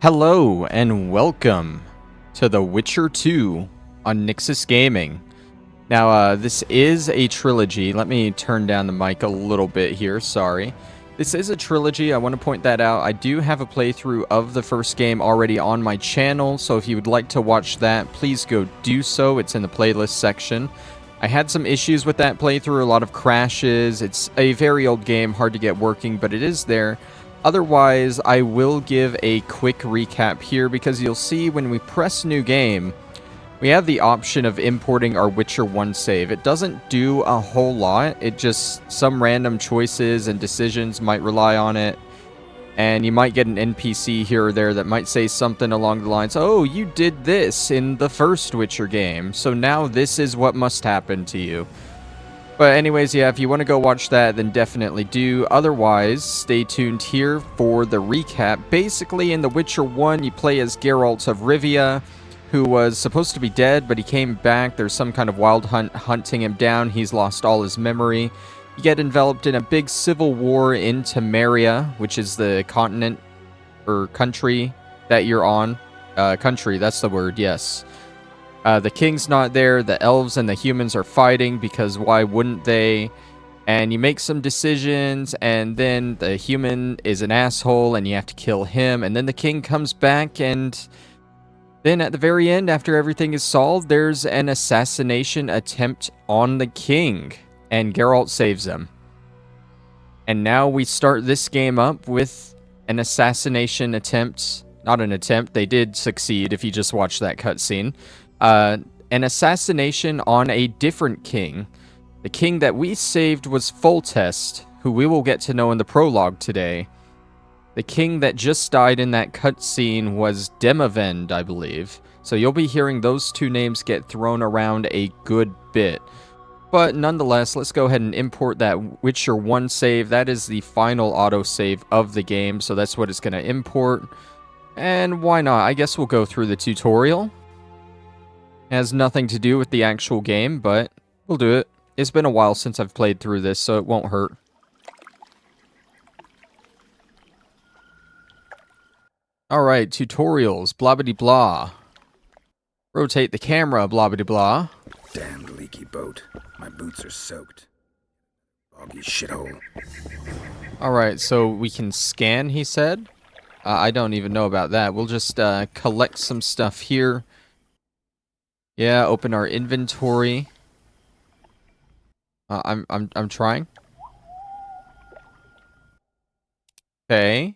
Hello and welcome to The Witcher 2 on Nyxus Gaming. Now, this is a trilogy. Let me turn down the mic a little bit here, sorry. This is a trilogy, I want to point that out. I do have a playthrough of the first game already on my channel, so if you would like to watch that, please go do so. It's in the playlist section. I had some issues with that playthrough, a lot of crashes. It's a very old game, hard to get working, but it is there. Otherwise, I will give a quick recap here because you'll see when we press new game, we have the option of importing our Witcher 1 save. It doesn't do a whole lot. It just, some random choices and decisions might rely on it. And you might get an NPC here or there that might say something along the lines, oh, you did this in the first Witcher game, so now this is what must happen to you. But anyways, yeah, if you want to go watch that, then definitely do. Otherwise, stay tuned here for the recap. Basically, in The Witcher 1, you play as Geralt of Rivia, who was supposed to be dead, but he came back. There's some kind of wild hunt hunting him down. He's lost all his memory. You get enveloped in a big civil war in Temeria, which is the continent, or country, that you're on. Country, that's the word, yes. The king's not there, the elves and the humans are fighting because why wouldn't they? And you make some decisions, and then the human is an asshole and you have to kill him, and then the king comes back, and then at the very end, after everything is solved, there's an assassination attempt on the king, and Geralt saves him. And now we start this game up with an assassination attempt. Not an attempt, they did succeed if you just watch that cutscene. An assassination on a different king. The king that we saved was Foltest, who we will get to know in the prologue today. The king that just died in that cutscene was Demavend, I believe. So you'll be hearing those two names get thrown around a good bit. But nonetheless, let's go ahead and import that Witcher 1 save. That is the final autosave of the game, so that's what it's going to import. And why not? I guess we'll go through the tutorial. Has nothing to do with the actual game, but we'll do it. It's been a while since I've played through this, so it won't hurt. Alright, tutorials, blah-bitty-blah. Rotate the camera, blah-bitty-blah. Damned leaky boat. My boots are soaked. Boggy shithole. Alright, so we can scan, he said. I don't even know about that. We'll just collect some stuff here. Yeah, open our inventory. I'm trying. Okay.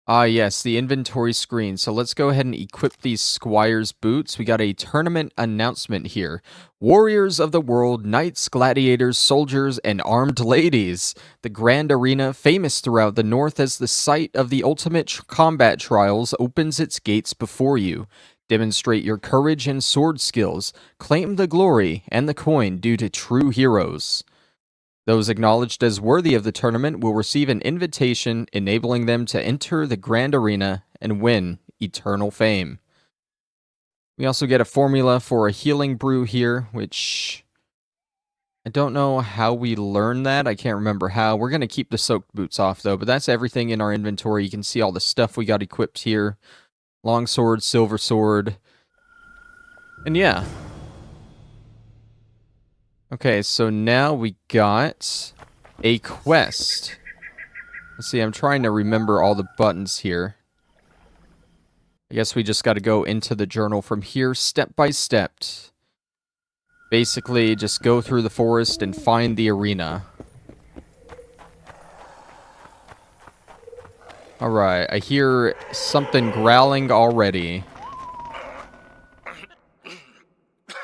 Yes, the inventory screen. So let's go ahead and equip these Squire's boots. We got a tournament announcement here. Warriors of the world, knights, gladiators, soldiers, and armed ladies. The grand arena, famous throughout the north as the site of the ultimate combat trials, opens its gates before you. Demonstrate your courage and sword skills. Claim the glory and the coin due to true heroes. Those acknowledged as worthy of the tournament will receive an invitation enabling them to enter the grand arena and win eternal fame. We also get a formula for a healing brew here, which I don't know how we learn that. I can't remember how. We're going to keep the soaked boots off though, but that's everything in our inventory. You can see all the stuff we got equipped here. Longsword, silver sword. And yeah. Okay, so now we got a quest. Let's see, I'm trying to remember all the buttons here. I guess we just got to go into the journal from here step by step. Basically, just go through the forest and find the arena. Alright, I hear something growling already.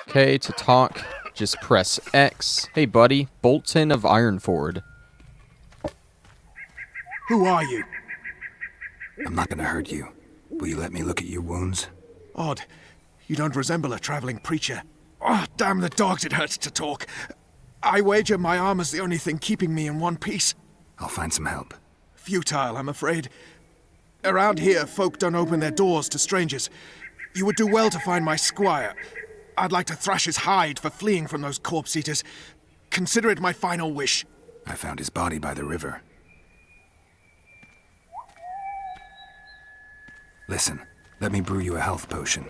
Okay, to talk, just press X. Hey buddy, Bolton of Ironford. Who are you? I'm not gonna hurt you. Will you let me look at your wounds? Odd. You don't resemble a traveling preacher. Oh, damn the dogs, it hurts to talk. I wager my armor's the only thing keeping me in one piece. I'll find some help. Futile, I'm afraid. Around here, folk don't open their doors to strangers. You would do well to find my squire. I'd like to thrash his hide for fleeing from those corpse-eaters. Consider it my final wish. I found his body by the river. Listen, let me brew you a health potion.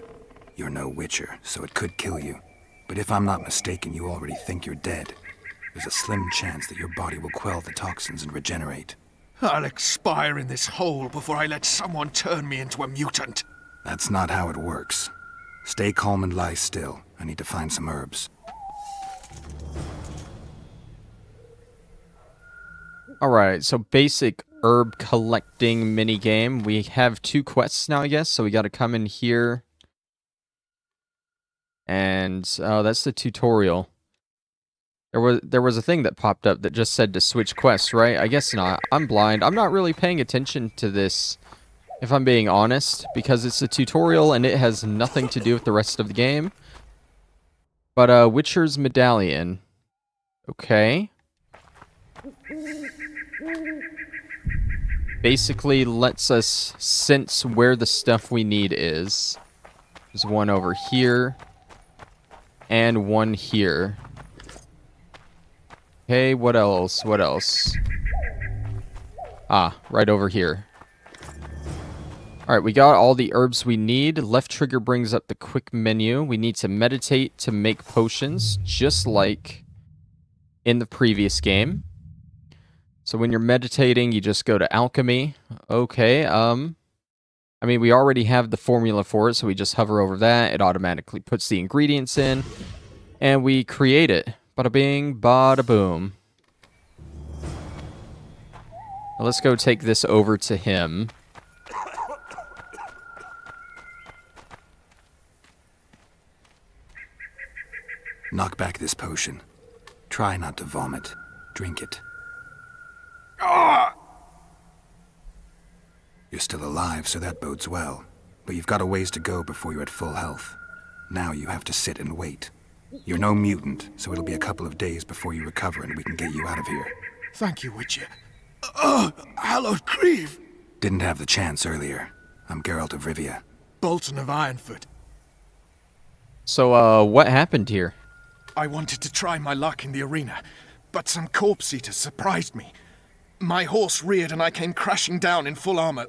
You're no witcher, so it could kill you. But if I'm not mistaken, you already think you're dead. There's a slim chance that your body will quell the toxins and regenerate. I'll expire in this hole before I let someone turn me into a mutant. That's not how it works. Stay calm and lie still. I need to find some herbs. Alright, so basic herb collecting minigame. We have 2 quests now, I guess, so we gotta come in here. And, oh, that's the tutorial. There was a thing that popped up that just said to switch quests, right? I guess not. I'm blind. I'm not really paying attention to this, if I'm being honest, because it's a tutorial and it has nothing to do with the rest of the game. But, Witcher's Medallion. Okay. Basically lets us sense where the stuff we need is. There's one over here. And one here. Okay, what else? What else? Ah, right over here. Alright, we got all the herbs we need. Left trigger brings up the quick menu. We need to meditate to make potions, just like in the previous game. So when you're meditating, you just go to alchemy. Okay, I mean, we already have the formula for it, so we just hover over that. It automatically puts the ingredients in, and we create it. Bada bing, bada boom. Now let's go take this over to him. Knock back this potion. Try not to vomit. Drink it. You're still alive, so that bodes well. But you've got a ways to go before you're at full health. Now you have to sit and wait. You're no mutant, so it'll be a couple of days before you recover and we can get you out of here. Thank you, Witcher. Hallowed Grieve! Didn't have the chance earlier. I'm Geralt of Rivia. Bolton of Ironfoot. So, what happened here? I wanted to try my luck in the arena, but some corpse eaters surprised me. My horse reared and I came crashing down in full armor.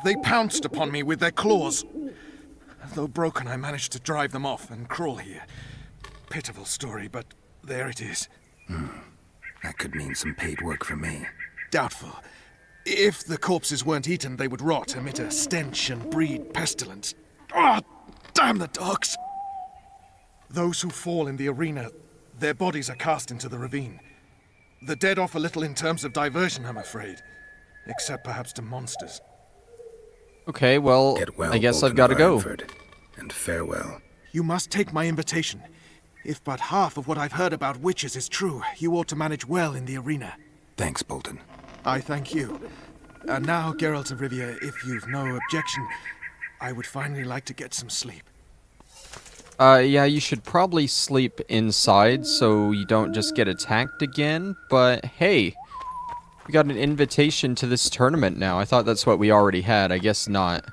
They pounced upon me with their claws. Though broken, I managed to drive them off and crawl here. Pitiful story, but there it is. That could mean some paid work for me. Doubtful. If the corpses weren't eaten, they would rot, emit a stench, and breed pestilence. Ah, damn the dogs! Those who fall in the arena, their bodies are cast into the ravine. The dead offer little in terms of diversion, I'm afraid. Except perhaps to monsters. Okay, well, Get well, I guess Bolton I've got to of go. Ironford, and farewell. You must take my invitation. If but half of what I've heard about witches is true, you ought to manage well in the arena. Thanks, Bolton. I thank you. And now, Geralt of Rivia, if you've no objection, I would finally like to get some sleep. Yeah, you should probably sleep inside so you don't just get attacked again, but hey, we got an invitation to this tournament now. I thought that's what we already had. I guess not.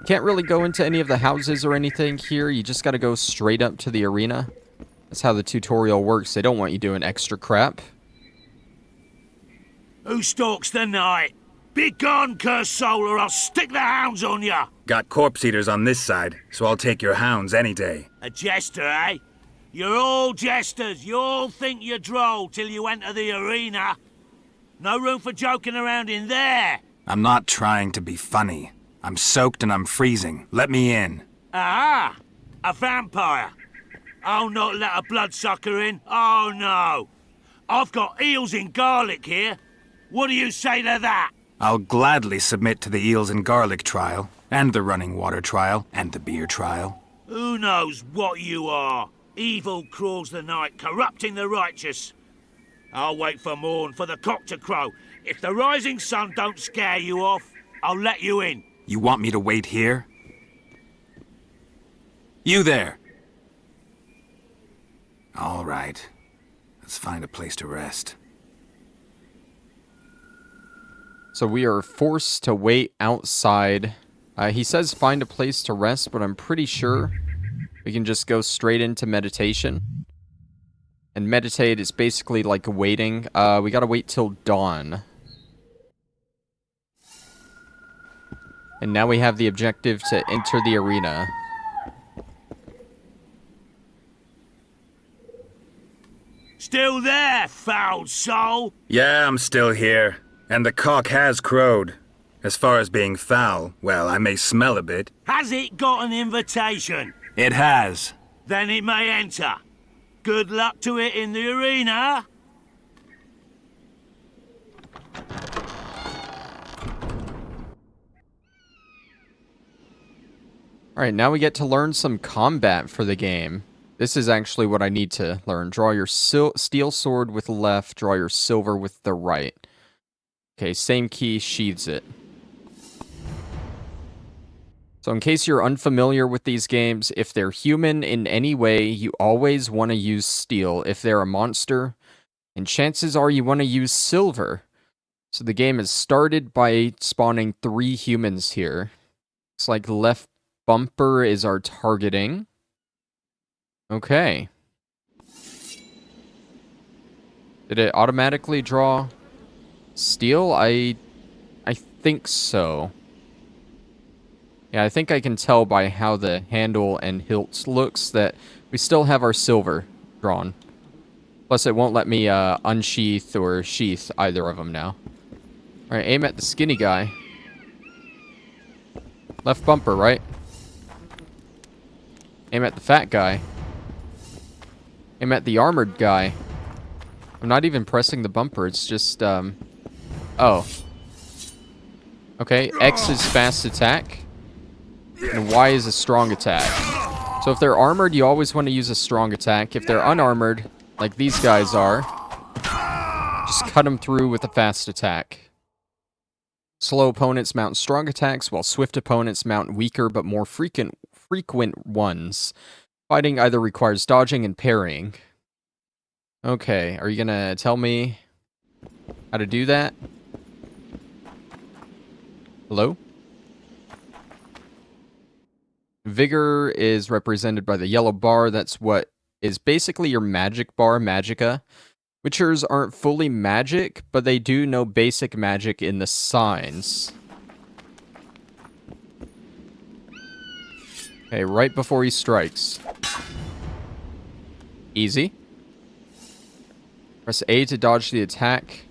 Can't really go into any of the houses or anything here. You just gotta go straight up to the arena. That's how the tutorial works. They don't want you doing extra crap. Who stalks the night? Be gone, cursed soul, or I'll stick the hounds on ya! Got corpse eaters on this side, so I'll take your hounds any day. A jester, eh? You're all jesters. You all think you're droll till you enter the arena. No room for joking around in there. I'm not trying to be funny. I'm soaked and I'm freezing. Let me in. Ah, a vampire. I'll not let a bloodsucker in. Oh, no. I've got eels in garlic here. What do you say to that? I'll gladly submit to the eels and garlic trial, and the running water trial, and the beer trial. Who knows what you are? Evil crawls the night, corrupting the righteous. I'll wait for morn, for the cock to crow. If the rising sun don't scare you off, I'll let you in. You want me to wait here? You there! All right. Let's find a place to rest. So we are forced to wait outside. He says find a place to rest, but I'm pretty sure we can just go straight into meditation. And meditate is basically like waiting. We gotta wait till dawn. And now we have the objective to enter the arena. Still there, foul soul? Yeah, I'm still here. And the cock has crowed. As far as being foul, well, I may smell a bit. Has it got an invitation? It has. Then it may enter. Good luck to it in the arena. Alright, now we get to learn some combat for the game. This is actually what I need to learn. Draw your steel sword with the left, draw your silver with the right. Okay, same key, sheathes it. So in case you're unfamiliar with these games, if they're human in any way, you always want to use steel. If they're a monster, and chances are you want to use silver. So the game is started by spawning 3 humans here. Looks like left bumper is our targeting. Okay. Did it automatically draw steel? I think so. Yeah, I think I can tell by how the handle and hilt looks that we still have our silver drawn. Plus it won't let me unsheath or sheath either of them now. Alright, aim at the skinny guy. Left bumper, right? Aim at the fat guy. Aim at the armored guy. I'm not even pressing the bumper, it's just, oh. Okay, X is fast attack. And Y is a strong attack. So if they're armored, you always want to use a strong attack. If they're unarmored, like these guys are, just cut them through with a fast attack. Slow opponents mount strong attacks, while swift opponents mount weaker but more frequent ones. Fighting either requires dodging and parrying. Okay, are you gonna tell me how to do that? Hello? Vigor is represented by the yellow bar. That's what is basically your magic bar, magicka. Witchers aren't fully magic, but they do know basic magic in the signs. Okay, right before he strikes. Easy. Press A to dodge the attack.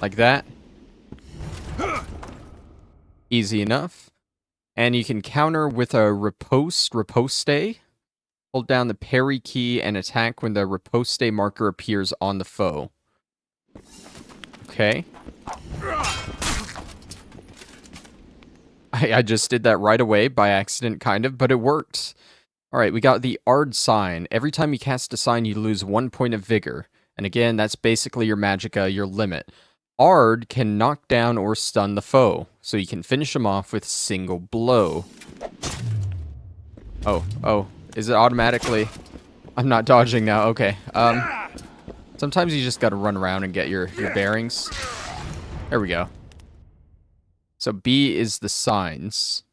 Like that. Easy enough. And you can counter with a riposte. Hold down the parry key and attack when the riposte marker appears on the foe. Okay. I just did that right away by accident, kind of, but it worked. Alright, we got the Ard sign. Every time you cast a sign, you lose 1 point of vigor. And again, that's basically your magicka, your limit. Ard can knock down or stun the foe, so you can finish him off with single blow. Oh, is it automatically? I'm not dodging now, okay. Sometimes you just gotta run around and get your bearings. There we go. So B is the signs.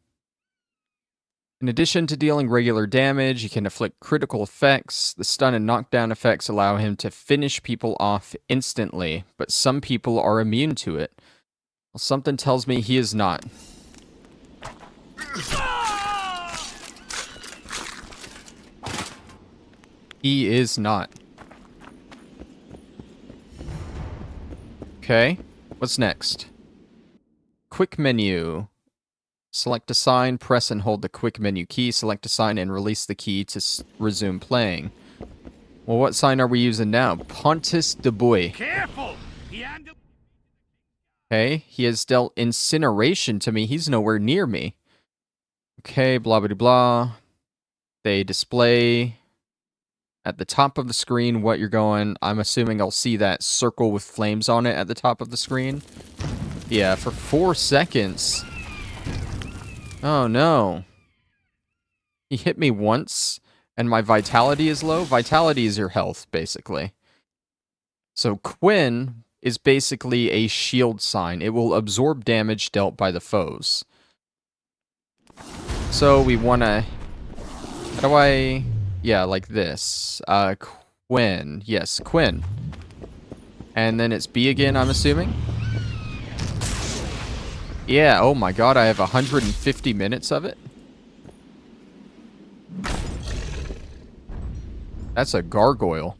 In addition to dealing regular damage, you can inflict critical effects. The stun and knockdown effects allow him to finish people off instantly, but some people are immune to it. Well, something tells me he is not. He is not. Okay, what's next? Quick menu. Select a sign, press and hold the quick menu key, select a sign, and release the key to resume playing. Well, what sign are we using now? Pontus de Boy. Careful! Okay, he has dealt incineration to me. He's nowhere near me. Okay, blah, blah, blah. They display at the top of the screen what you're going. I'm assuming I'll see that circle with flames on it at the top of the screen. Yeah, for 4 seconds. Oh no. He hit me once, and my vitality is low. Vitality is your health, basically. So Quinn is basically a shield sign. It will absorb damage dealt by the foes. So we want to... How do I... Yeah, like this. Quinn. Yes, Quinn. And then it's B again, I'm assuming. Yeah, oh my god, I have 150 minutes of it. That's a gargoyle.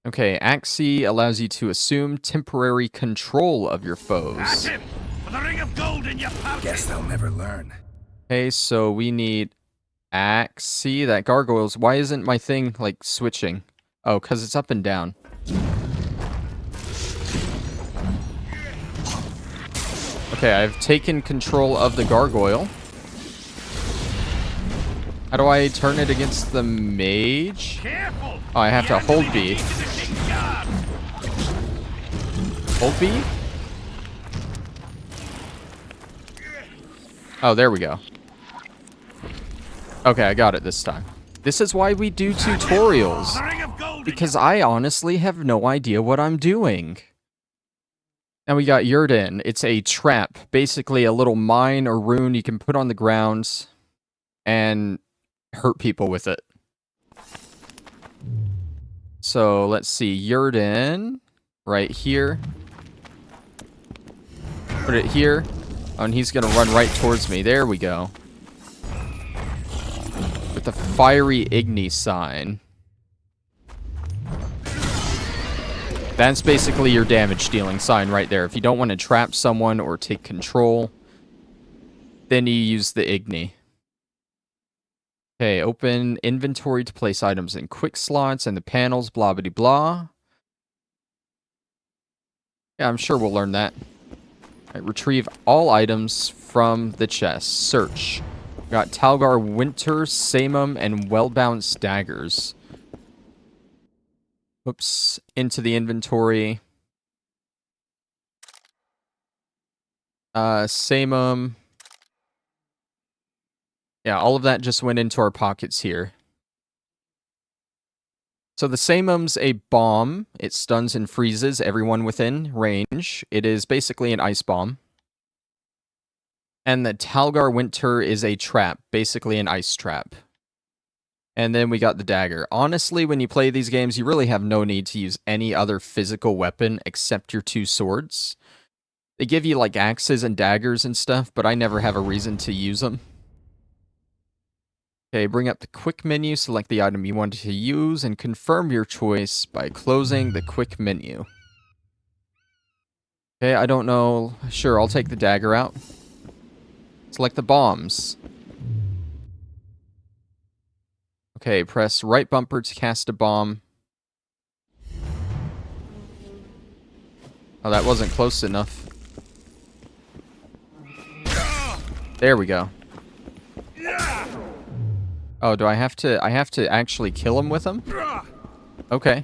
Okay, Axie allows you to assume temporary control of your foes. That's him! For the ring of gold in your pouch! Guess they'll never learn. Okay, so we need Axie. That gargoyles. Why isn't my thing, like, switching? Oh, because it's up and down. Okay, I've taken control of the gargoyle. How do I turn it against the mage? Careful! Oh, I have to hold B. Hold B? Oh, there we go. Okay, I got it this time. This is why we do tutorials. Because I honestly have no idea what I'm doing. Now we got Yurden. It's a trap. Basically a little mine or rune you can put on the ground and hurt people with it. So let's see. Yurden. Right here. Put it here. Oh, and he's going to run right towards me. There we go. With the fiery Igni sign. That's basically your damage dealing sign right there. If you don't want to trap someone or take control, then you use the Igni. Okay, open inventory to place items in quick slots and the panels, blah, blah, blah. Yeah, I'm sure we'll learn that. Right, retrieve all items from the chest. Search. We got Talgar Winter, Samum, and well-balanced daggers. Oops. Into the inventory. Samum. Yeah, all of that just went into our pockets here. So the Samum's a bomb. It stuns and freezes everyone within range. It is basically an ice bomb. And the Talgar Winter is a trap, basically an ice trap. And then we got the dagger. Honestly, when you play these games, you really have no need to use any other physical weapon except your two swords. They give you like axes and daggers and stuff, but I never have a reason to use them. Okay, bring up the quick menu, select the item you want to use, and confirm your choice by closing the quick menu. Okay, I don't know. Sure, I'll take the dagger out. Select the bombs. Okay, press right bumper to cast a bomb. Oh, that wasn't close enough. There we go. Oh, do I have to actually kill him with them? Okay.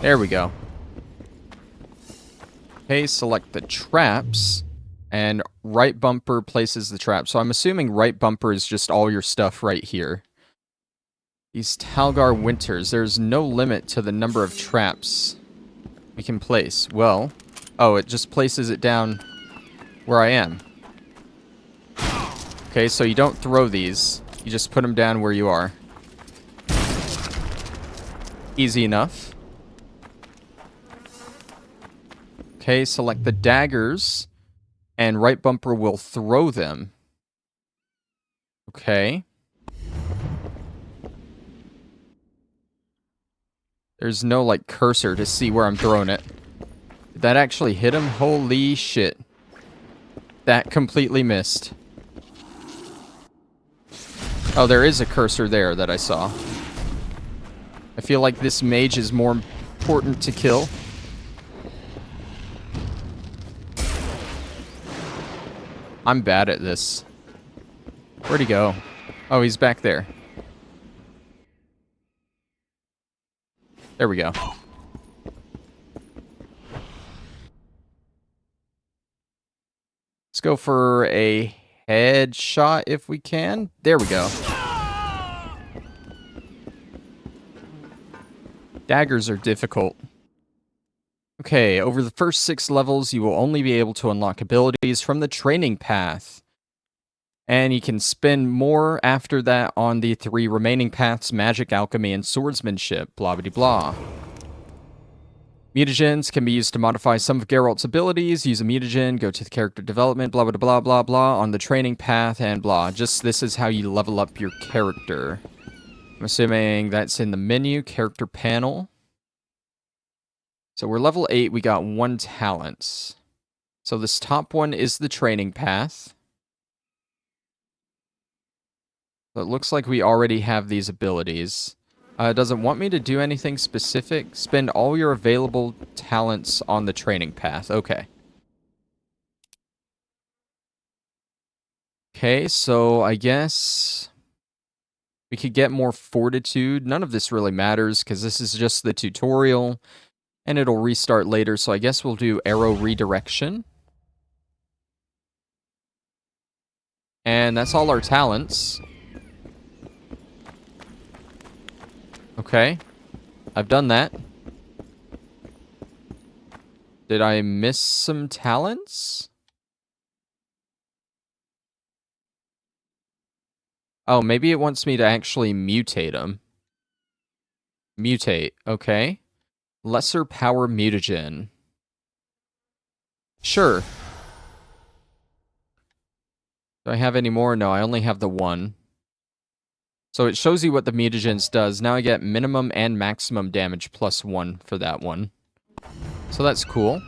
There we go. Okay, select the traps, and right bumper places the trap. So I'm assuming right bumper is just all your stuff right here. These Talgar Winters, there's no limit to the number of traps we can place. Well, oh, it just places it down where I am. Okay, so you don't throw these. You just put them down where you are. Easy enough. Okay, select the daggers, and right bumper will throw them. Okay. There's no, like, cursor to see where I'm throwing it. Did that actually hit him? Holy shit. That completely missed. Oh, there is a cursor there that I saw. I feel like this mage is more important to kill. I'm bad at this. Where'd he go? Oh, he's back there. There we go. Let's go for a headshot if we can. There we go. Daggers are difficult. Okay, over the first 6 levels, you will only be able to unlock abilities from the training path. And you can spend more after that on the 3 remaining paths, magic, alchemy, and swordsmanship, blah blah blah. Mutagens can be used to modify some of Geralt's abilities. Use a mutagen, go to the character development, blah, blah, blah, blah, blah, on the training path, and blah. Just this is how you level up your character. I'm assuming that's in the menu, character panel. So we're level 8, we got 1 talent. So this top one is the training path. So it looks like we already have these abilities. It doesn't want me to do anything specific. Spend all your available talents on the training path. Okay. Okay, so I guess we could get more fortitude. None of this really matters because this is just the tutorial and it'll restart later. So I guess we'll do arrow redirection. And that's all our talents. Okay. I've done that. Did I miss some talents? Oh, maybe it wants me to actually mutate them. Mutate, okay. Lesser power mutagen. Sure. Do I have any more? No, I only have the one. So it shows you what the mutagens does. Now I get minimum and maximum damage +1 for that one. So that's cool.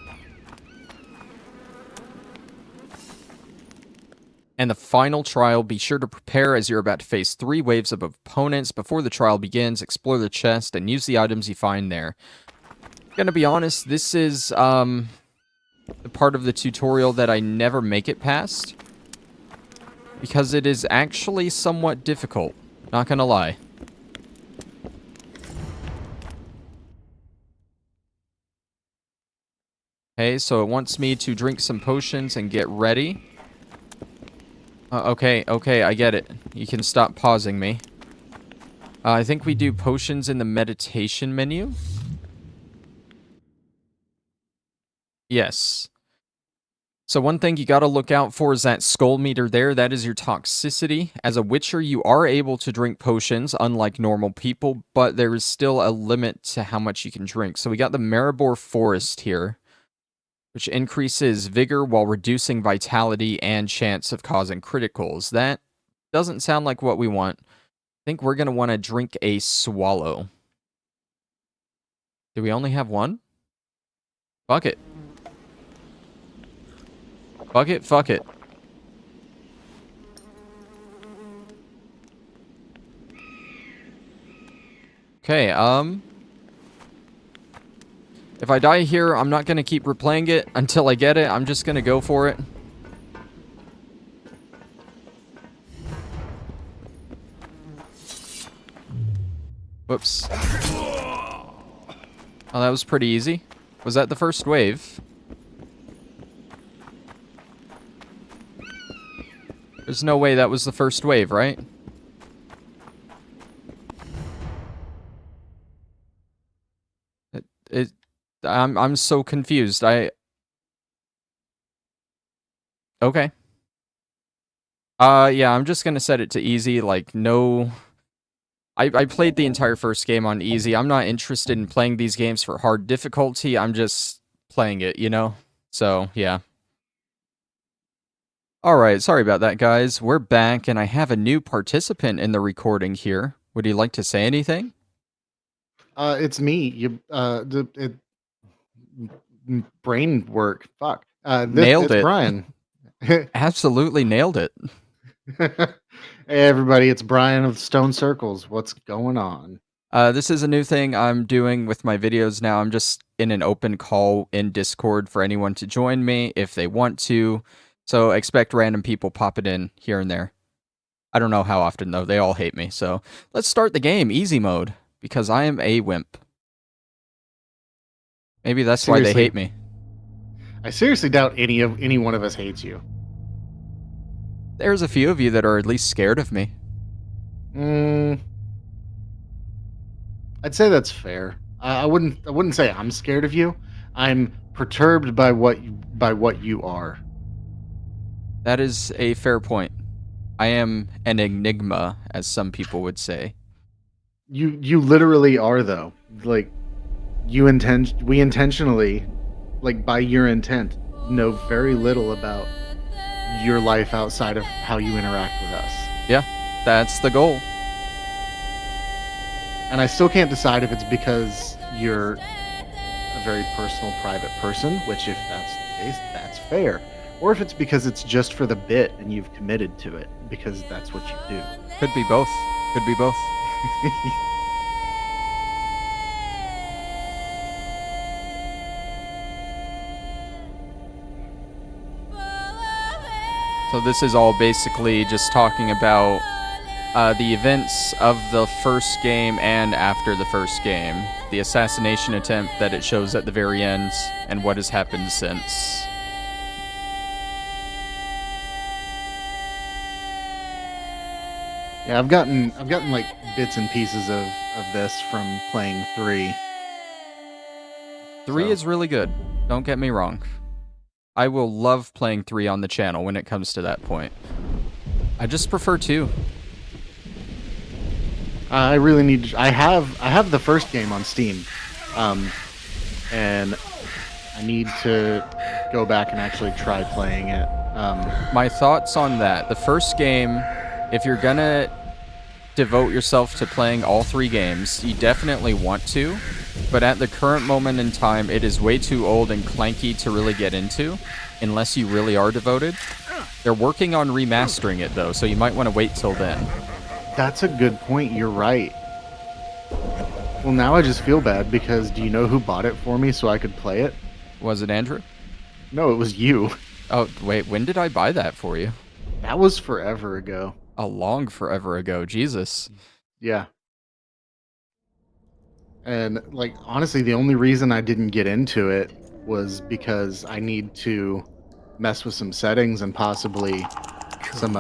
And the final trial, be sure to prepare as you're about to face 3 waves of opponents. Before the trial begins, explore the chest and use the items you find there. Gonna be honest, this is the part of the tutorial that I never make it past. Because it is actually somewhat difficult. Not gonna lie. Okay, so it wants me to drink some potions and get ready. Okay, I get it. You can stop pausing me. I think we do potions in the meditation menu. Yes. So one thing you gotta look out for is that skull meter there. That is your toxicity. As a witcher, you are able to drink potions, unlike normal people, but there is still a limit to how much you can drink. So we got the Maribor Forest here, which increases vigor while reducing vitality and chance of causing criticals. That doesn't sound like what we want. I think we're gonna want to drink a swallow. Do we only have one? Fuck it. Fuck it, fuck it. Okay, if I die here, I'm not gonna keep replaying it until I get it. I'm just gonna go for it. Whoops. Oh, that was pretty easy. Was that the first wave? There's no way that was the first wave, right? I'm so confused. Okay. Yeah, I'm just gonna set it to easy, like, no... I played the entire first game on easy. I'm not interested in playing these games for hard difficulty. I'm just playing it, you know? So, yeah. Alright, sorry about that, guys. We're back, and I have a new participant in the recording here. Would you like to say anything? It's me. Brain work. Fuck. Nailed it's it. Brian. Absolutely nailed it. Hey, everybody. It's Brian of Stone Circles. What's going on? This is a new thing I'm doing with my videos now. I'm just in an open call in Discord for anyone to join me if they want to. So expect random people popping in here and there. I don't know how often, though. They all hate me. So let's start the game, easy mode, because I am a wimp. Maybe that's why they hate me. I seriously doubt any one of us hates you. There's a few of you that are at least scared of me. I'd say that's fair. I wouldn't say I'm scared of you. I'm perturbed by what you are. That is a fair point. I am an enigma, as some people would say. You literally are, though. Like, we intentionally, like by your intent, know very little about your life outside of how you interact with us. Yeah, that's the goal. And I still can't decide if it's because you're a very personal, private person, which if that's the case, that's fair. Or if it's because it's just for the bit and you've committed to it because that's what you do. Could be both. Could be both. So this is all basically just talking about the events of the first game and after the first game. The assassination attempt that it shows at the very end, and what has happened since. Yeah, I've gotten like bits and pieces of this from playing 3. 3 So- is really good. Don't get me wrong. I will love playing 3 on the channel when it comes to that point. I just prefer 2. I really need. I have the first game on Steam, and I need to go back and actually try playing it. My thoughts on that. The first game, if you're gonna devote yourself to playing all 3 games, you definitely want to, but at the current moment in time, it is way too old and clanky to really get into, unless you really are devoted. They're working on remastering it, though, so you might want to wait till then. That's a good point. You're right. Well, now I just feel bad because do you know who bought it for me so I could play it? Was it Andrew? No, it was you. Oh, wait, when did I buy that for you? That was forever ago. A long forever ago, Jesus. Yeah. And, like, honestly, the only reason I didn't get into it was because I need to mess with some settings and possibly some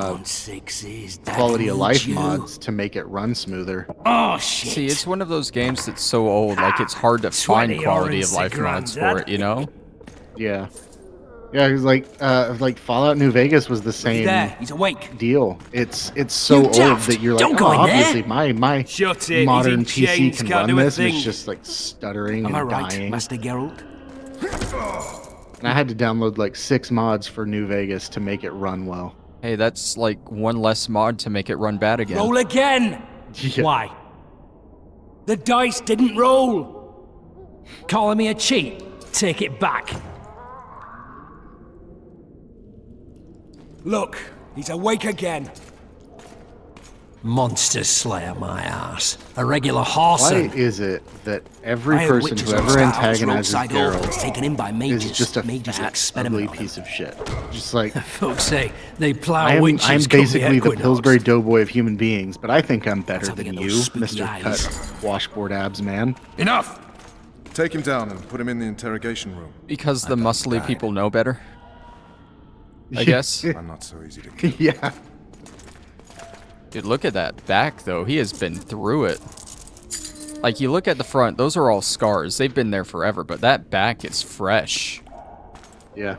quality of life mods to make it run smoother. Oh, shit. See, it's one of those games that's so old, like, it's hard to find quality of life mods for it, you know? Yeah. Yeah, it's like Fallout New Vegas was the same There, he's awake. deal. It's so You old daft! that you're Don't like, go oh, in there." obviously my Shut it, modern he's in PC chains, can can't run do a this, and it's thing. just like stuttering Am I and right, dying. Master Geralt? And I had to download like 6 mods for New Vegas to make it run well. Hey, that's like one less mod to make it run bad again. Roll again! Yeah. Why? The dice didn't roll! Calling me a cheat? Take it back. Look, he's awake again. Monster Slayer, my ass. A regular horse. Why is it that every person who ever antagonizes Geralt taken in by mages, is just a mages fat, experiment ugly on him. piece of shit? Just like Folks say they plow I'm witches. basically the Pillsbury Doughboy of human beings, but I think I'm better how they than get you, those spooky Mr. eyes. Cut Washboard Abs Man. Enough! Take him down and put him in the interrogation room. Because the muscly people know better, I guess. I'm not so easy to kill. Yeah. Dude, look at that back, though. He has been through it. Like, you look at the front, those are all scars. They've been there forever, but that back is fresh. Yeah.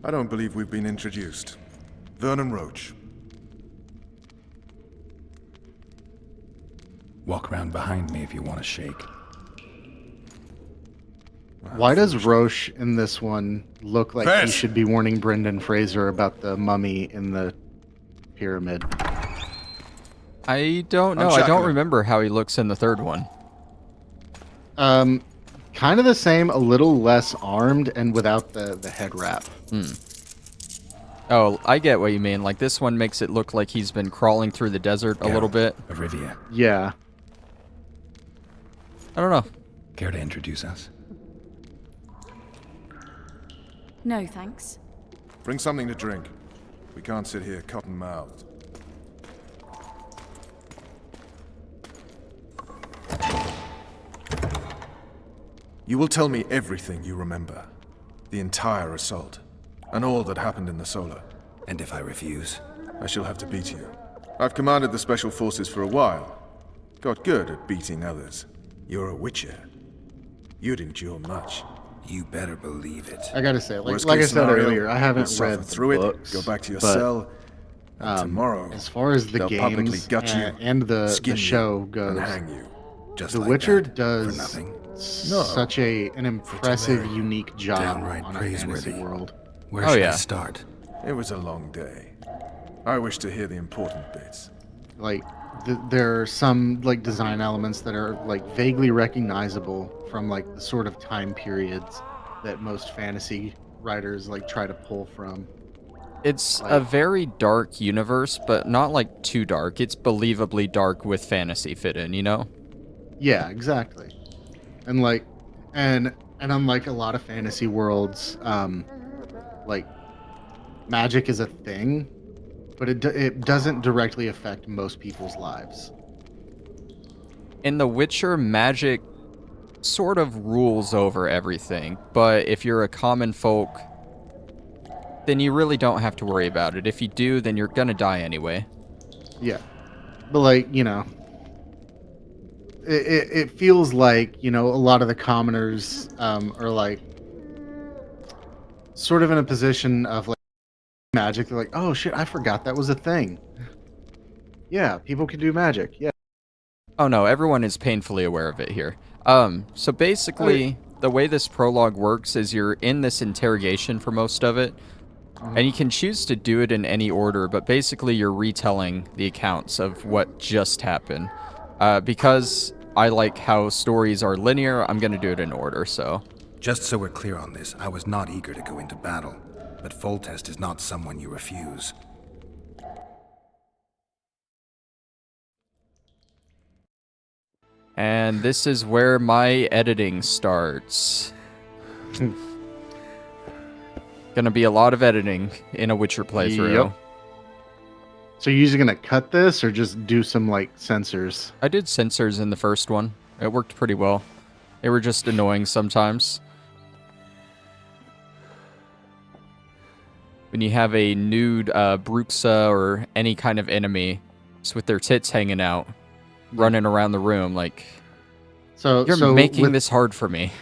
I don't believe we've been introduced. Vernon Roach. Walk around behind me if you want to shake. Why does Roche in this one look like he Fess! should be warning Brendan Fraser about the mummy in the pyramid? I don't know. I Unshackle don't him. remember how he looks in the third one. Kind of the same, a little less armed and without the head wrap. Oh, I get what you mean. Like, this one makes it look like he's been crawling through the desert a little bit. Arivia, Yeah. I don't know. care to introduce us? No, thanks. Bring something to drink. We can't sit here cotton-mouthed. You will tell me everything you remember. The entire assault. And all that happened in the Solar. And if I refuse? I shall have to beat you. I've commanded the Special Forces for a while. Got good at beating others. You're a Witcher. You'd endure much. You better believe it. I gotta say, Worst like I case said scenario, earlier, I haven't you'll suffer read the through books, it, go back to your but, cell, and tomorrow as far as the they'll publicly games gut you, and the skin show you, goes, and hang you. Just The like Witcher that, does for nothing. such an impressive, very unique job downright on a fantasy praiseworthy. world. Where Oh, should yeah. I start? It was a long day. I wish to hear the important bits. Like, there are some like design elements that are like vaguely recognizable from like the sort of time periods that most fantasy writers like try to pull from. It's a Like- very dark universe, but not like too dark. It's believably dark with fantasy fit in, you know? Yeah, exactly. And like, and unlike a lot of fantasy worlds, like magic is a thing, but it doesn't directly affect most people's lives. In The Witcher, magic sort of rules over everything, but if you're a common folk, then you really don't have to worry about it. If you do, then you're gonna die anyway. Yeah, but like, you know, it feels like, you know, a lot of the commoners are like sort of in a position of like magic. They're like, oh shit, I forgot that was a thing. Yeah, people can do magic. Yeah. Oh no, everyone is painfully aware of it here. So basically, the way this prologue works is you're in this interrogation for most of it, and you can choose to do it in any order, but basically you're retelling the accounts of what just happened. Because I like how stories are linear, I'm gonna do it in order, so... Just so we're clear on this, I was not eager to go into battle, but Foltest is not someone you refuse. And this is where my editing starts. Gonna be a lot of editing in a Witcher playthrough. Yep. So you're usually gonna cut this or just do some like censors? I did censors in the first one. It worked pretty well. They were just annoying sometimes. When you have a nude Bruxa or any kind of enemy just with their tits hanging out, running around the room, like, So you're making this hard for me.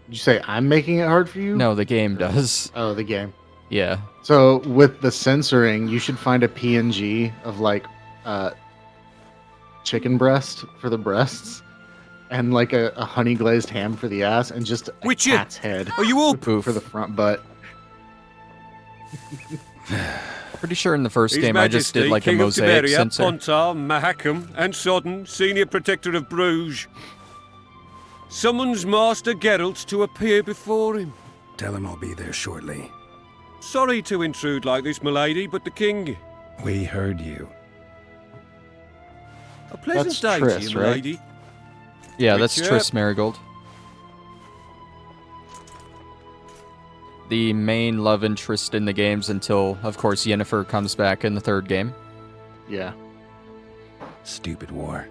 Did you say I'm making it hard for you? No, the game does. Oh, the game. Yeah. So with the censoring, you should find a PNG of like chicken breast for the breasts, and like a honey glazed ham for the ass, and just a Witcher, cat's head are you up? for the front butt. Pretty sure in the first His game I just did Majesty, like a King of mosaic Tiberia, censor. Pontar, Mahakam, and Sodden, Senior Protector of Bruges, summons Master Geralt to appear before him. Tell him I'll be there shortly. Sorry to intrude like this, milady, but the king. We heard you. A pleasant That's day Triss, to you, right? milady. Yeah, that's Witcher. Triss Marigold. The main love interest in the games until, of course, Yennefer comes back in the third game. Yeah. Stupid war.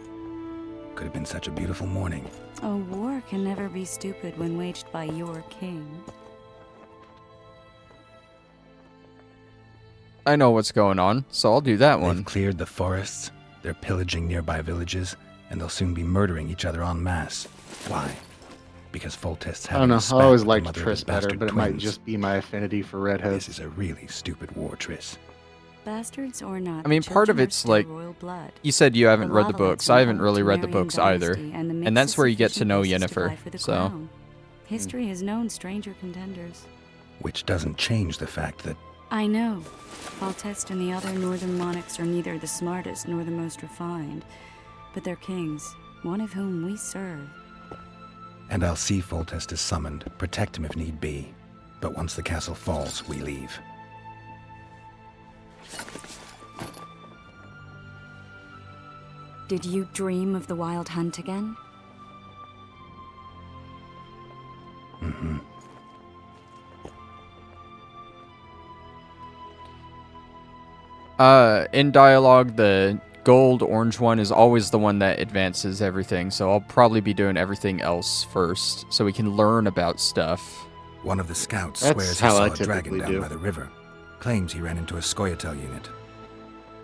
Could have been such a beautiful morning. A war can never be stupid when waged by your king. I know what's going on, so I'll do that They've one. cleared the forests, they're pillaging nearby villages, and they'll soon be murdering each other en masse. Why? Because Foltest's I have don't know. respect I always for the liked mother of his Triss better, bastard but it might twins. just be my affinity for redheads. This is a really stupid war, Triss. Bastards or not, I mean, the part of children are it's still like- royal blood. You said you haven't The read the lava books. lets I haven't from really read the Targaryen books either. dynasty, and the And that's mix where of you get to sufficient know basis to vie Yennefer, for the so... crown. History has known stranger contenders. Which doesn't change the fact that I know. Foltest and the other northern monarchs are neither the smartest nor the most refined, but they're kings, one of whom we serve. And I'll see Foltest is summoned, protect him if need be. But once the castle falls, we leave. Did you dream of the wild hunt again? Mm-hmm. In dialogue, the gold orange one is always the one that advances everything, so I'll probably be doing everything else first, so we can learn about stuff. One of the scouts That's swears he how saw I a dragon typically down do. by the river. Claims he ran into a Scoia'tael unit.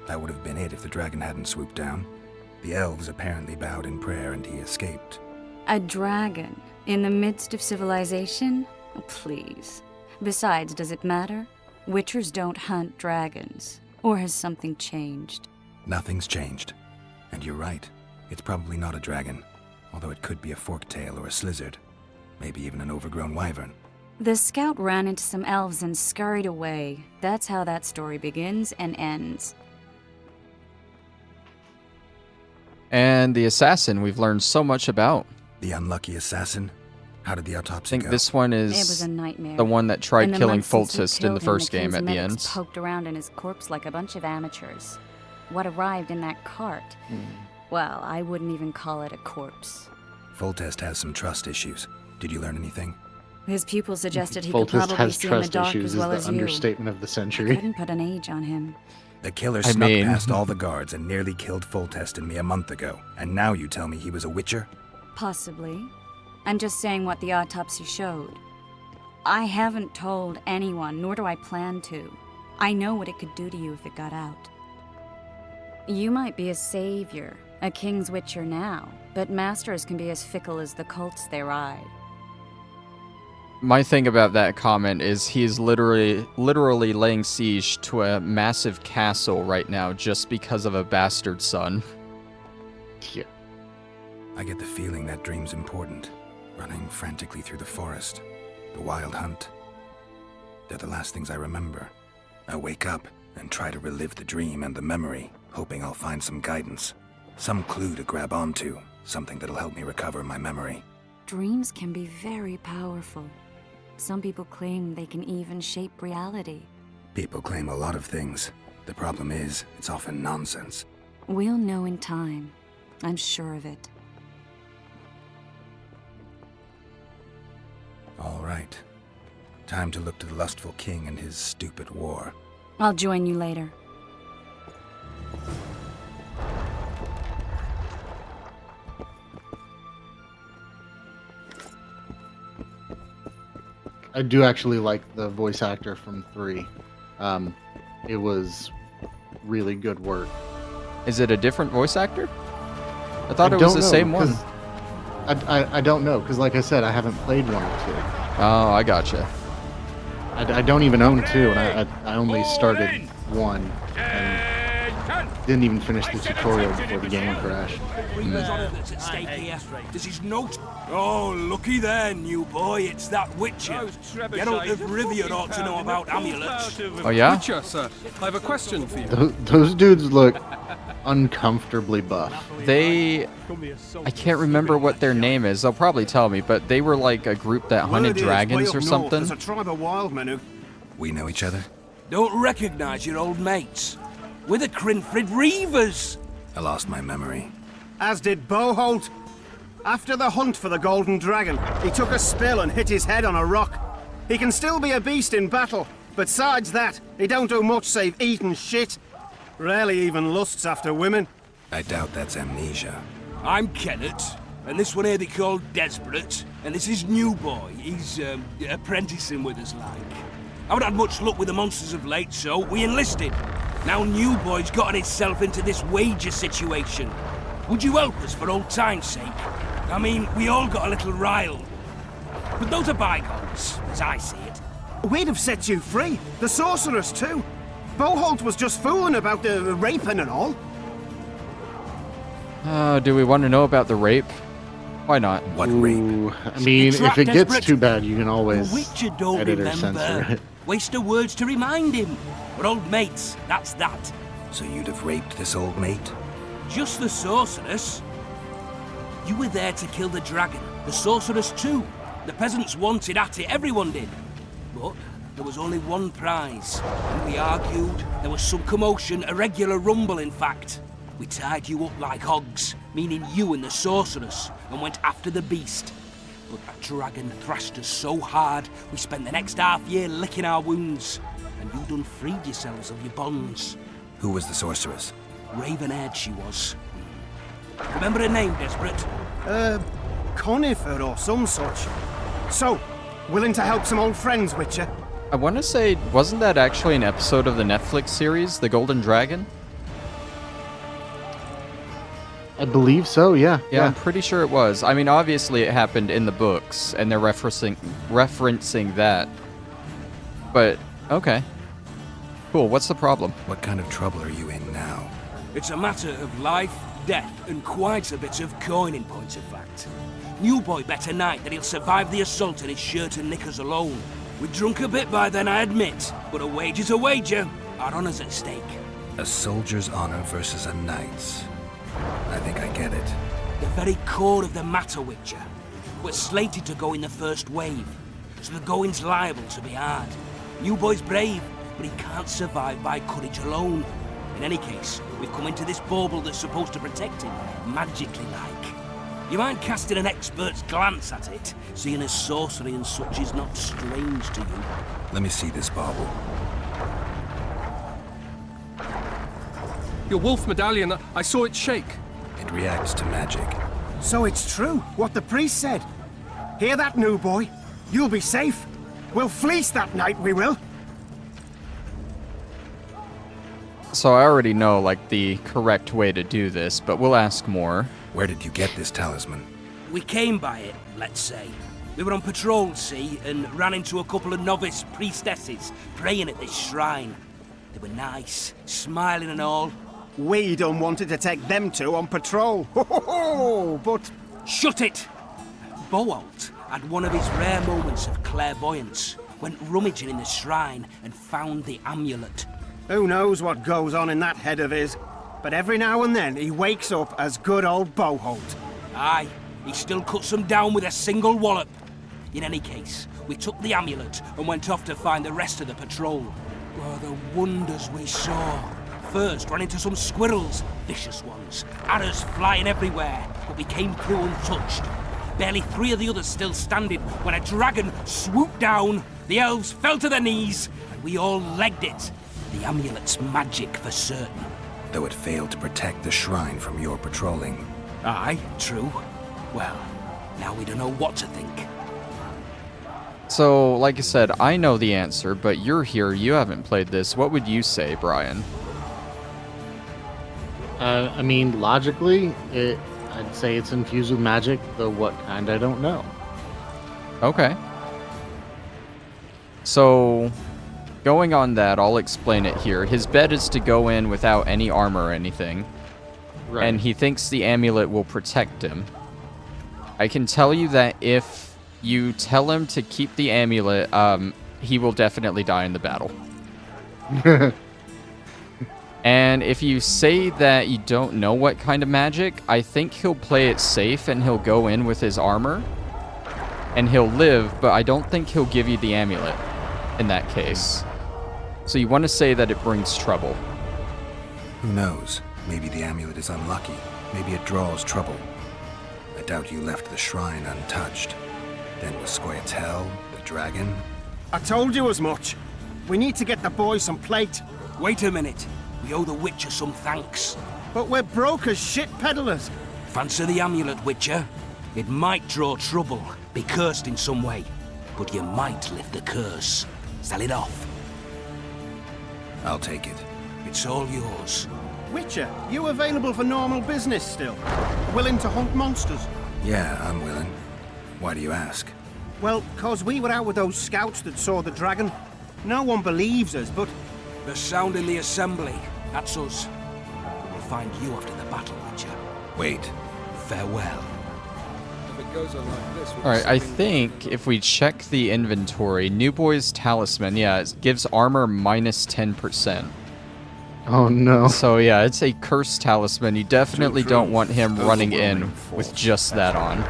That would have been it if the dragon hadn't swooped down. The elves apparently bowed in prayer and he escaped. A dragon in the midst of civilization? Oh, please. Besides, does it matter? Witchers don't hunt dragons. Or has something changed? Nothing's changed. And you're right. It's probably not a dragon, although it could be a forktail or a slizzard. Maybe even an overgrown wyvern. The scout ran into some elves and scurried away. That's how that story begins and ends. And the assassin we've learned so much about. The unlucky assassin? How did the I autopsy think go? this one It was is a nightmare. the one that tried In the killing months since we Foltest in killed the him, first king's game at the medics end. poked around in his corpse like a bunch of amateurs. What arrived in that cart? Well, I wouldn't even call it a corpse. Foltest has some trust issues. Did you learn anything? His pupil suggested he could Foltest probably has see in the trust dark issues as is well the as you. understatement of the I century. couldn't put an age on him. The killer I snuck mean- past all the guards and nearly killed Foltest and me a month ago. And now you tell me he was a witcher? Possibly. I'm just saying what the autopsy showed. I haven't told anyone, nor do I plan to. I know what it could do to you if it got out. You might be a savior, a king's witcher now, but masters can be as fickle as the colts they ride. My thing about that comment is he's literally laying siege to a massive castle right now just because of a bastard son. Yeah. I get the feeling that dream's important. Running frantically through the forest. The wild hunt. They're the last things I remember. I wake up and try to relive the dream and the memory, hoping I'll find some guidance. Some clue to grab onto. Something that'll help me recover my memory. Dreams can be very powerful. Some people claim they can even shape reality. People claim a lot of things. The problem is, it's often nonsense. We'll know in time. I'm sure of it. All right. Time to look to the lustful king and his stupid war. I'll join you later. I do actually like the voice actor from 3. It was really good work. Is it a different voice actor? I thought I it was don't the know, same one. 'cause I don't know, because like I said, I haven't played 1 or 2. Oh, I gotcha. I don't even own 2, and I only started 1 and didn't even finish the tutorial before the game crashed. Reavers honor that's at stake here. This is note. Oh, looky there, new boy. It's that Witcher. Geralt of Rivia ought to know about amulets. Oh yeah? Witcher, sir. I have a question for you. Those dudes look uncomfortably buff. I can't remember what their name is. They'll probably tell me, but they were like a group that hunted dragons or something. There's a tribe of wild men who We know each other? don't recognize your old mates. We're the Crinfrid Reavers. I lost my memory. As did Boholt. After the hunt for the Golden Dragon, he took a spill and hit his head on a rock. He can still be a beast in battle, but besides that, he don't do much save eat and shit. Rarely even lusts after women. I doubt that's amnesia. I'm Kenneth, and this one here they call Desperate, and this is New Boy. He's apprenticing with us like. I haven't had much luck with the monsters of late, so we enlisted. Now New Boy's gotten himself into this wager situation. Would you help us for old time's sake? I mean, we all got a little riled. But those are bygones, as I see it. We'd have set you free. The sorceress too. Boholt was just fooling about the raping and all. Do we want to know about the rape? Why not? What rape? Ooh, I mean, It's if right, it gets Desperate. too bad, you can The always Witcher don't edit or censor remember. it. Waste of words to remind him. We're old mates, that's that. So you'd have raped this old mate? Just the sorceress. You were there to kill the dragon. The sorceress too. The peasants wanted at it, everyone did. But there was only one prize. And we argued, there was some commotion, a regular rumble in fact. We tied you up like hogs, meaning you and the sorceress, and went after the beast. But that dragon thrashed us so hard, we spent the next half year licking our wounds. And you done freed yourselves of your bonds. Who was the sorceress? Raven-haired she was. Remember her name, Desperate? Conifer or some such. So, willing to help some old friends, Witcher? I want to say, wasn't that actually an episode of the Netflix series, The Golden Dragon? I believe so, yeah. Yeah, I'm pretty sure it was. I mean, obviously it happened in the books, and they're referencing that. But, okay. Cool, what's the problem? What kind of trouble are you in now? It's a matter of life, death, and quite a bit of coin in point of fact. New boy bet tonight that he'll survive the assault in his shirt and knickers alone. We drunk a bit by then, I admit, but a wager's a wager. Our honour's at stake. A soldier's honor versus a knight's. I think I get it. The very core of the matter, Witcher. We're slated to go in the first wave, so the going's liable to be hard. New boy's brave, but he can't survive by courage alone. In any case, we've come into this bauble that's supposed to protect him, magically like. You mind casting an expert's glance at it, seeing as sorcery and such is not strange to you? Let me see this bauble. Your wolf medallion, I saw it shake. It reacts to magic. So it's true, what the priest said. Hear that, new boy? You'll be safe. We'll fleece that night, we will. So I already know, like, the correct way to do this, but we'll ask more. Where did you get this talisman? We came by it, let's say. We were on patrol, see, and ran into a couple of novice priestesses praying at this shrine. They were nice, smiling and all. We done wanted to take them two on patrol. Ho ho ho! But shut it! Geralt had one of his rare moments of clairvoyance. Went rummaging in the shrine and found the amulet. who knows what goes on in that head of his? But every now and then he wakes up as good old Boholt. Aye, he still cuts them down with a single wallop. In any case, we took the amulet and went off to find the rest of the patrol. Oh, the wonders we saw. First, ran into some squirrels, vicious ones, arrows flying everywhere, but we came through untouched. Barely 3 of the others still standing when a dragon swooped down, the elves fell to their knees, and we all legged it. The amulet's magic for certain. Though it failed to protect the shrine from your patrolling. Aye, true. Well, now we don't know what to think. So, like I said, I know the answer, but you're here, you haven't played this. What would you say, Brian? I mean, logically, I'd say it's infused with magic, though what kind, I don't know. Okay. So, going on that, I'll explain it here. His bet is to go in without any armor or anything. Right. And he thinks the amulet will protect him. I can tell you that if you tell him to keep the amulet, he will definitely die in the battle. And if you say that you don't know what kind of magic, I think he'll play it safe and he'll go in with his armor. And he'll live, but I don't think he'll give you the amulet in that case. So you want to say that it brings trouble. Who knows? Maybe the amulet is unlucky. Maybe it draws trouble. I doubt you left the shrine untouched. Then was Squirtel, the dragon. I told you as much. We need to get the boys some plate. Wait a minute. We owe the Witcher some thanks. But we're broke as shit peddlers. Fancy the amulet, Witcher. It might draw trouble, be cursed in some way, but you might lift the curse. Sell it off. I'll take it. It's all yours. Witcher, you available for normal business still? Willing to hunt monsters? Yeah, I'm willing. Why do you ask? Well, 'cause we were out with those scouts that saw the dragon. No one believes us, but... The sound in the assembly. That's us. We'll find you after the battle, Witcher. Wait. Farewell. If it goes on like this, we'll Alright, I think if we check the inventory, New Boy's Talisman, yeah, it gives armor minus 10%. Oh no. So yeah, it's a cursed talisman. You definitely don't want him running in with just that on.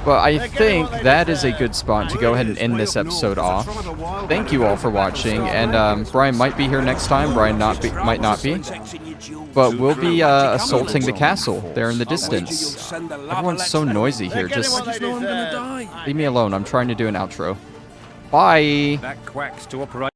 But I think that is a good spot to go ahead and end this episode off. Thank you all for watching, and Brian might be here next time, Brian might not be. But we'll be assaulting the castle there in the distance. Everyone's so noisy here, just leave me alone, I'm trying to do an outro. Bye! That quacks to operate.